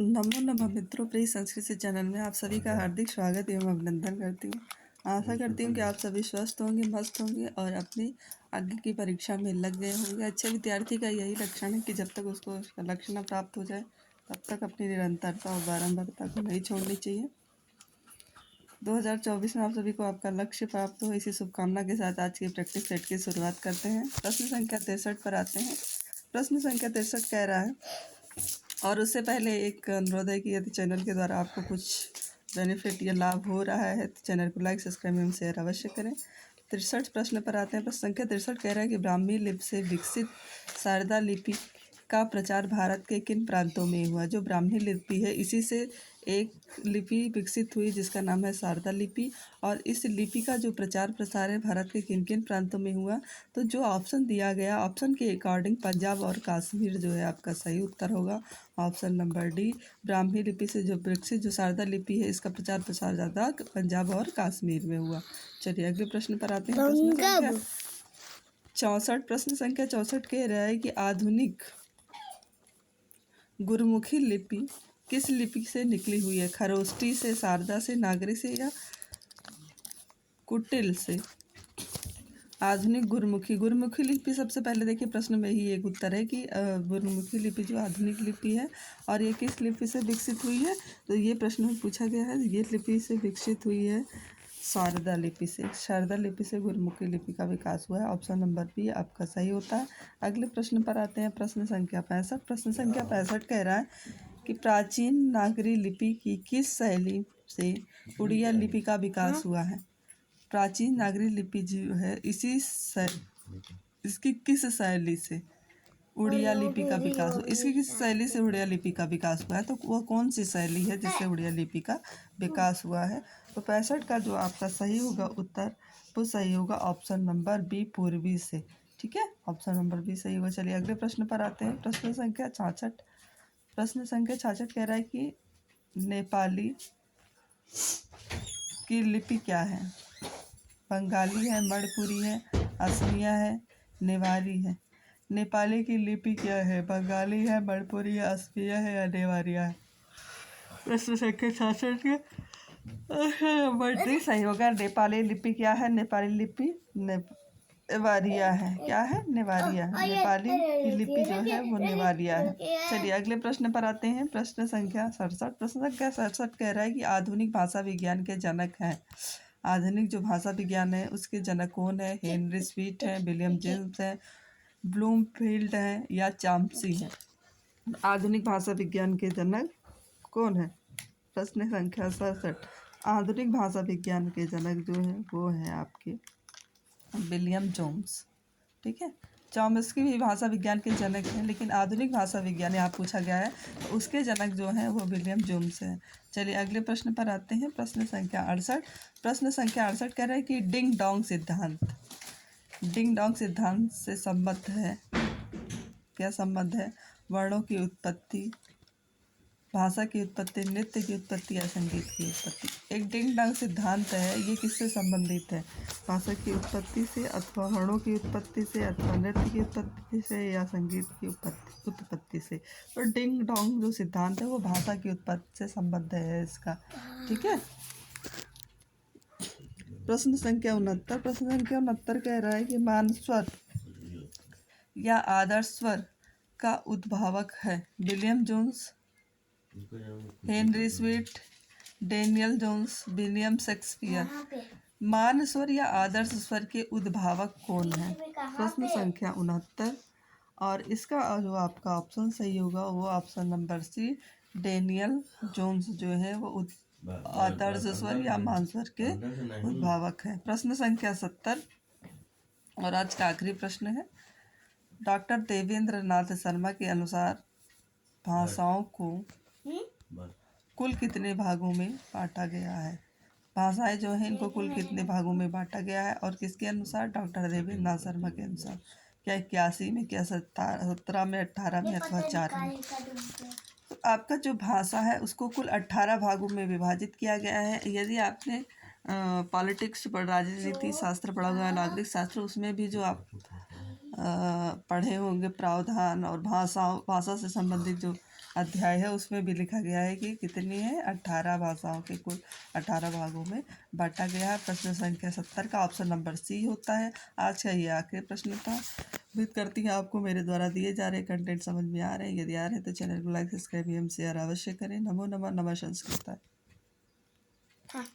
नमो नमः मित्रों, प्रिय संस्कृत चैनल में आप सभी का हार्दिक स्वागत एवं अभिनंदन करती हूँ। आशा करती हूँ कि आप सभी स्वस्थ होंगे, मस्त होंगे और अपनी आगे की परीक्षा में लग गए होंगे। अच्छे विद्यार्थी का यही लक्षण है कि जब तक उसको उसका लक्ष्य न प्राप्त हो जाए तब तक अपनी निरंतरता और बारंबारता को नहीं छोड़नी चाहिए। 2024 में आप सभी को आपका लक्ष्य प्राप्त हो, इसी शुभकामना के साथ आज की प्रैक्टिस सेट की शुरुआत करते हैं। प्रश्न संख्या 63 पर आते हैं। प्रश्न संख्या 63 कह रहा है, और उससे पहले एक अनुरोध है कि यदि चैनल के द्वारा आपको कुछ बेनिफिट या लाभ हो रहा है तो चैनल को लाइक, सब्सक्राइब एवं शेयर अवश्य करें। 63 प्रश्न पर आते हैं। प्रश्न संख्या 63 कह रहा है कि ब्राह्मी लिपि से विकसित शारदा लिपि का प्रचार भारत के किन प्रांतों में हुआ। जो ब्राह्मी लिपि है इसी से एक लिपि विकसित हुई जिसका नाम है शारदा लिपि, और इस लिपि का जो प्रचार प्रसार है भारत के किन किन प्रांतों में हुआ। तो जो ऑप्शन दिया गया, ऑप्शन के अकॉर्डिंग पंजाब और कश्मीर जो है आपका सही उत्तर होगा। ऑप्शन नंबर डी, ब्राह्मी लिपि से जो विकसित जो शारदा लिपि है इसका प्रचार प्रसार ज़्यादा पंजाब और कश्मीर में हुआ। चलिए अगले प्रश्न पर आते हैं। प्रश्न संख्या 64 प्रश्न संख्या 64 कह रहा है कि आधुनिक गुरुमुखी लिपि किस लिपि से निकली हुई है। खरोष्टी से, शारदा से, नागरी से या कुटिल से। आधुनिक गुरुमुखी लिपि सबसे पहले देखिए प्रश्न में ही एक उत्तर है कि गुरुमुखी लिपि जो आधुनिक लिपि है और ये किस लिपि से विकसित हुई है। तो ये प्रश्न में पूछा गया है, ये लिपि से विकसित हुई है शारदा लिपि से। शारदा लिपि से गुरुमुखी लिपि का विकास हुआ है। ऑप्शन नंबर बी आपका सही होता है। अगले प्रश्न पर आते हैं। प्रश्न संख्या 65 प्रश्न संख्या 65 कह रहा है कि प्राचीन नागरी लिपि की किस शैली से उड़िया लिपि का विकास हुआ है। प्राचीन नागरी लिपि जो है इसकी किस शैली से उड़िया लिपि का विकास हुआ, इसकी किस शैली से उड़िया लिपि का विकास हुआ है। तो वह कौन सी शैली है जिससे उड़िया लिपि का विकास हुआ है। तो 65 का जो आपका सही होगा उत्तर वो सही होगा ऑप्शन नंबर बी, पूर्वी से। ठीक है, ऑप्शन नंबर बी सही होगा। चलिए अगले प्रश्न पर आते हैं। प्रश्न संख्या 66 प्रश्न संख्या 66 कह रहा है कि नेपाली की लिपि क्या है। बंगाली है, मणिपुरी है, असमिया है, नेवारी है। नेपाली की लिपि क्या है। बंगाली है, मणिपुरी है, असमिया है या नेवारिया है। प्रश्न संख्या 66 के नंबर डी सही होगा। नेपाली लिपि क्या है। नेपाली लिपि नेवारिया है। क्या है, नेवारिया है। नेपाली की लिपि जो है वो नेवारिया है। चलिए अगले प्रश्न पर आते हैं। प्रश्न संख्या 67 प्रश्न संख्या 67 कह रहा है कि आधुनिक भाषा विज्ञान के जनक हैं। आधुनिक जो भाषा विज्ञान है उसके जनक कौन है। हेनरी स्वीट है, विलियम जेम्स है, ब्लूमफील्ड है या चाम्सी है। आधुनिक भाषा विज्ञान के जनक कौन है। प्रश्न संख्या 67 आधुनिक भाषा विज्ञान के जनक जो है वो है आपके विलियम जोन्स। ठीक है, चॉम्स्की भी भाषा विज्ञान के जनक हैं, लेकिन आधुनिक भाषा विज्ञान यहाँ पूछा गया है तो उसके जनक जो हैं वो विलियम जोन्स हैं। चलिए अगले प्रश्न पर आते हैं। प्रश्न संख्या 68 प्रश्न संख्या 68 कह रहा है कि डिंग डोंग सिद्धांत, डिंग डोंग सिद्धांत से संबद्ध है। क्या संबंध है। वर्णों की उत्पत्ति, भाषा की उत्पत्ति, नृत्य की उत्पत्ति या संगीत की उत्पत्ति। एक डिंग डोंग सिद्धांत है, ये किससे संबंधित है। भाषा की उत्पत्ति से अथवा वर्णों की उत्पत्ति से अथवा नृत्य की उत्पत्ति से या संगीत की उत्पत्ति से। तो डिंग डोंग जो सिद्धांत है वो भाषा की उत्पत्ति से संबद्ध है इसका। ठीक है। प्रश्न संख्या 69 प्रश्न संख्या 69 कह रहा है कि मानस्वर या आदर्श स्वर का उद्भावक है। William Jones, Henry Sweet, Daniel Jones, William Shakespeare. मान स्वर या आदर्श स्वर के उद्भावक कौन है। प्रश्न संख्या 69 और इसका जो आपका ऑप्शन सही होगा वो option number C, Daniel Jones जो है वो आदर्श स्वर या मान स्वर के उद्भावक है। प्रश्न संख्या 70 और आज का आखिरी प्रश्न है। डॉक्टर देवेंद्र नाथ शर्मा के अनुसार भाषाओं को कुल कितने भागों में बांटा गया है। भाषाएं जो हैं इनको कुल कितने भागों में बांटा गया है और किसके अनुसार। डॉक्टर देवेंद्र नाथ शर्मा के अनुसार। क्या 81 में, क्या 17 में, 18 में अथवा 4 में। तो आपका जो भाषा है उसको कुल 18 भागों में विभाजित किया गया है। यदि आपने पॉलिटिक्स पर राजनीति शास्त्र पढ़ा हुआ है, नागरिक शास्त्र, उसमें भी जो आप पढ़े होंगे प्रावधान और भाषा से संबंधित जो अध्याय है उसमें भी लिखा गया है कि कितनी है, 18 भाषाओं के कुल 18 भागों में बांटा गया है। प्रश्न संख्या 70 का ऑप्शन नंबर सी होता है। आज का ये आखिरी प्रश्न था। उम्मीद करती हैं आपको मेरे द्वारा दिए जा रहे कंटेंट समझ में आ रहे हैं। यदि आ रहे हैं तो चैनल को लाइक सब्सक्राइब एवं शेयर अवश्य करें। नमो नमः। नमः संस्कृत। हाँ।